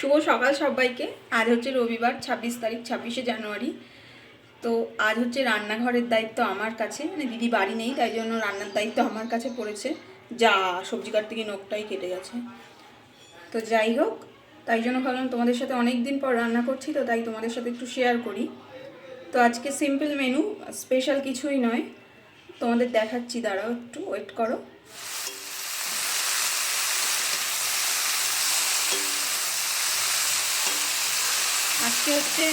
শুভ সকাল সবাইকে। আজ হচ্ছে রবিবার 26 তারিখ, 26শে জানুয়ারি। তো আজ হচ্ছে রান্নাঘরের দায়িত্ব আমার কাছে, মানে দিদি বাড়ি নেই, তাই জন্য রান্নার দায়িত্ব আমার কাছে পড়েছে। যা সবজি কাটতে গিয়ে নখটাই কেটে গেছে। তো যাই হোক, তাই জন্য ভাবলাম তোমাদের সাথে অনেক দিন পর রান্না করছি, তো তাই তোমাদের সাথে একটু শেয়ার করি। তো আজকে সিম্পল মেনু, স্পেশাল কিছুই নয়, তোমাদের দেখাচ্ছি, দাঁড়াও একটু ওয়েট করো। আজকে হচ্ছে,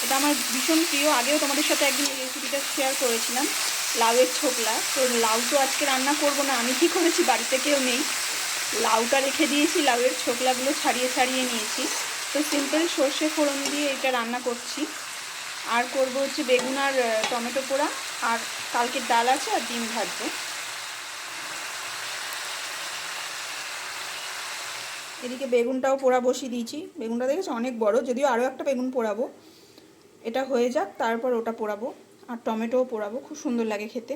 এটা আমার ভীষণ প্রিয়, আগেও তোমাদের সাথে একদিন এই রেসিপিটা শেয়ার করেছিলাম, লাউয়ের ছোকলা। তো লাউ তো আজকে রান্না করব না, আমি কি করেছি, বাড়িতে কেউ নেই, লাউটা রেখে দিয়েছি, লাউয়ের ছোকলাগুলো ছাড়িয়ে ছাড়িয়ে নিয়েছি। তো সিম্পল সর্ষে ফোড়ন দিয়ে এটা রান্না করছি। আর করব হচ্ছে বেগুন আর টমেটো পোড়া, আর কালকের ডাল আছে, আর ডিম ভাজবো। এদিকে বেগুনটাও পোড়া বসিয়ে দিয়েছি। বেগুনটা দেখেছো অনেক বড়, যদিও আরও একটা বেগুন পোড়াবো। এটা হয়ে যাক, তারপর ওটা পোড়াবো। আর টমেটোও পোড়াবো, খুব সুন্দর লাগে খেতে।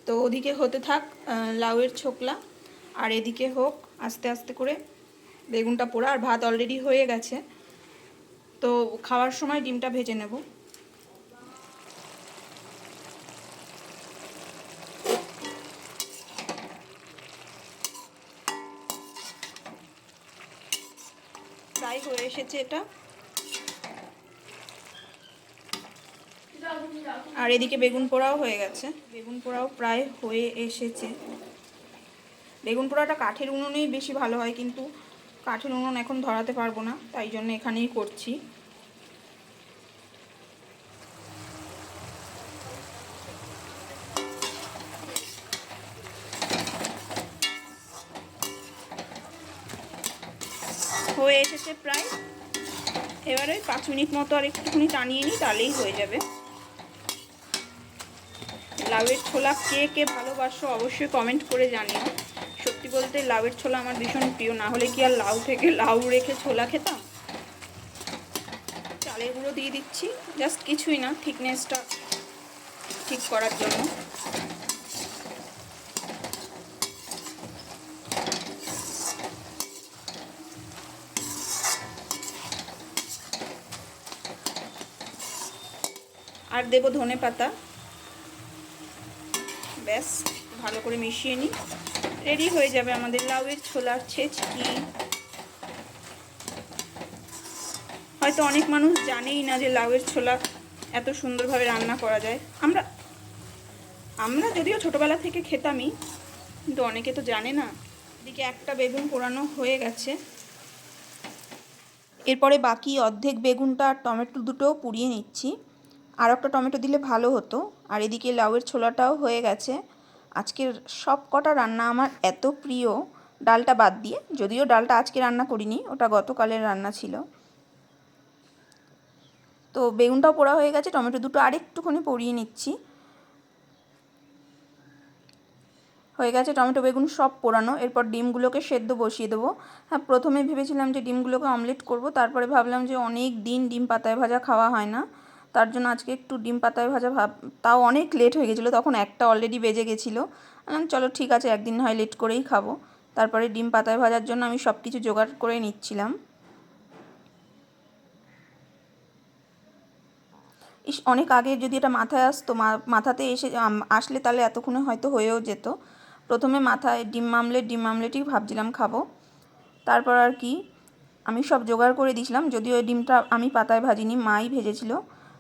তো ওদিকে হতে থাক লাউয়ের ছোকলা, আর এদিকে হোক আস্তে আস্তে করে বেগুনটা পোড়া। আর ভাত অলরেডি হয়ে গেছে, তো খাওয়ার সময় ডিমটা ভেজে নেব। প্রায় হয়ে এসেছে এটা। আর এদিকে বেগুন পোড়াও হয়ে গেছে, বেগুন পোড়াও প্রায় হয়ে এসেছে। বেগুন পোড়াটা কাঠের উনুনেই বেশি ভালো হয়, কিন্তু কাঠের উনুন এখন ধরাতে পারবো না, তাই জন্য এখানেই করছি। হয়ে এসেছে প্রায়, এবারে 5 মিনিট মতো আর একটুখানি টানিয়ে নিই, তাহলেই হয়ে যাবে। লাউয়ের ছোলা কে কে ভালোবাসো অবশ্যই কমেন্ট করে জানিও। সত্যি বলতে লাউয়ের ছোলা আমার ভীষণ প্রিয়, না হলে কি আর লাউ থেকে লাউ রেখে ছোলা খেতাম। চালের গুঁড়ো দিয়ে দিচ্ছি, জাস্ট কিছুই না, থিকনেসটা ঠিক করার জন্য। আর দেবো ধনে পাতা। ব্যাস, ভালো করে মিশিয়ে নিই, রেডি হয়ে যাবে আমাদের লাউয়ের ছোলার ছেচকি। হয়তো অনেক মানুষ জানেই না যে লাউয়ের ছোলা এত সুন্দরভাবে রান্না করা যায়। আমরা যদিও ছোটোবেলা থেকে খেতামই, কিন্তু অনেকে তো জানে না। এদিকে একটা বেগুন পোড়ানো হয়ে গেছে, এরপরে বাকি অর্ধেক বেগুনটা আর টমেটো দুটোও পুড়িয়ে নিচ্ছি। আর একটা টমেটো দিলে ভালো হতো। আর এদিকে লাউয়ের ছোলাটাও হয়ে গেছে। আজকের সব কটা রান্না আমার এত প্রিয়, ডালটা বাদ দিয়ে, যদিও ডালটা আজকে রান্না করিনি, ওটা গতকালের রান্না ছিল। তো বেগুনটাও পোড়া হয়ে গেছে, টমেটো দুটো আরেকটুখানি পুড়িয়ে নিচ্ছি। হয়ে গেছে টমেটো বেগুন সব পোড়ানো। এরপর ডিমগুলোকে সেদ্ধ বসিয়ে দেবো। হ্যাঁ, প্রথমে ভেবেছিলাম যে ডিমগুলোকে অমলেট করব, তারপরে ভাবলাম যে অনেক দিন ডিম পাতায় ভাজা খাওয়া হয় না, তার জন্য আজকে একটু ডিম পাতায় ভাজা তাও অনেক লেট হয়ে গেছিলো, তখন একটা অলরেডি বেজে গেছিলো। চলো ঠিক আছে, একদিন হয় লেট করেই খাবো। তারপরে ডিম পাতায় ভাজার জন্য আমি সব কিছু জোগাড় করে নিচ্ছিলাম। অনেক আগে যদি এটা মাথায় আসতো, মাথাতে আসলে তাহলে এতক্ষণে হয়তো হয়েও যেত। প্রথমে মাথায় ডিম আমলেটই ভাবছিলাম খাবো। তারপর আর কি, আমি সব জোগাড় করে দিয়েছিলাম, যদিও ওই ডিমটা আমি পাতায় ভাজিনি, মাই ভেজেছিল।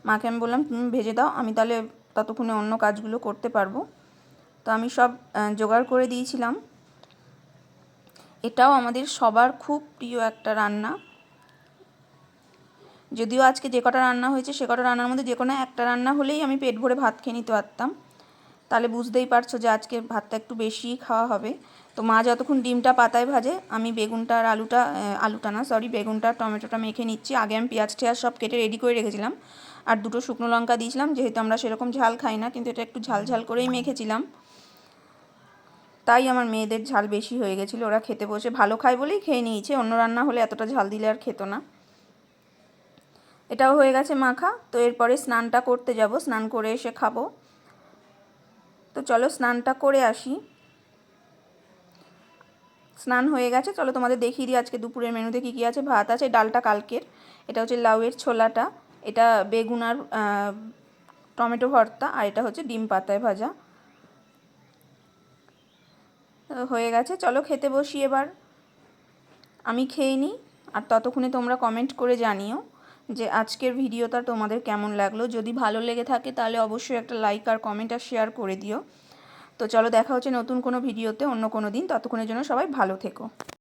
মাকে আমি বললাম তুমি ভেজে দাও, আমি তাহলে ততক্ষণে অন্য কাজগুলো করতে পারবো। তো আমি সব জোগাড় করে দিয়েছিলাম। এটাও আমাদের সবার খুব প্রিয় একটা রান্না। যদিও আজকে যে কটা রান্না হয়েছে সে কটা রান্নার মধ্যে যে কোনো একটা রান্না হলেই আমি পেট ভরে ভাত খেয়ে নিতে পারতাম। তাহলে বুঝতেই পারছো যে আজকে ভাতটা একটু বেশিই খাওয়া হবে। তো মা যতক্ষণ ডিমটা পাতায় ভাজে, আমি বেগুনটা আর বেগুনটা টমেটোটা মেখে নিচ্ছি। আগে আমি পেঁয়াজ টেয়াজ সব কেটে রেডি করে রেখেছিলাম, আর দুটো শুকনো লঙ্কা দিয়েছিলাম, যেহেতু আমরা সেরকম ঝাল খাই না, কিন্তু এটা একটু ঝাল ঝাল করেই মেখেছিলাম। তাই আমার মেয়েদের ঝাল বেশি হয়ে গেছিলো, ওরা খেতে বসে ভালো খায় বলেই খেয়ে নিয়েছে, অন্য রান্না হলে এতটা ঝাল দিলে আর খেত না। এটাও হয়ে গেছে মাখা। তো এরপরে স্নানটা করতে যাব, স্নান করে এসে খাবো। তো চলো স্নানটা করে আসি। স্নান হয়ে গেছে, চলো তোমাদের দেখিয়ে দিই আজকে দুপুরের মেনুতে কী কী আছে। ভাত আছে, ডালটা কালকের, এটা হচ্ছে লাউয়ের ছোলাটা, এটা বেগুন আর টমেটো ভর্তা, আর এটা হচ্ছে ডিম পাতায় ভাজা। হয়ে গেছে, চলো খেতে বসি এবার। আমি খেয়ে নিই, আর ততক্ষণে তোমরা কমেন্ট করে জানিও যে আজকের ভিডিওটা তোমাদের কেমন লাগলো। যদি ভালো লেগে থাকে তাহলে অবশ্যই একটা লাইক আর কমেন্ট আর শেয়ার করে দিও। তো চলো দেখা হচ্ছে নতুন কোনো ভিডিওতে অন্য কোনো দিন, ততক্ষণের জন্য সবাই ভালো থেকো।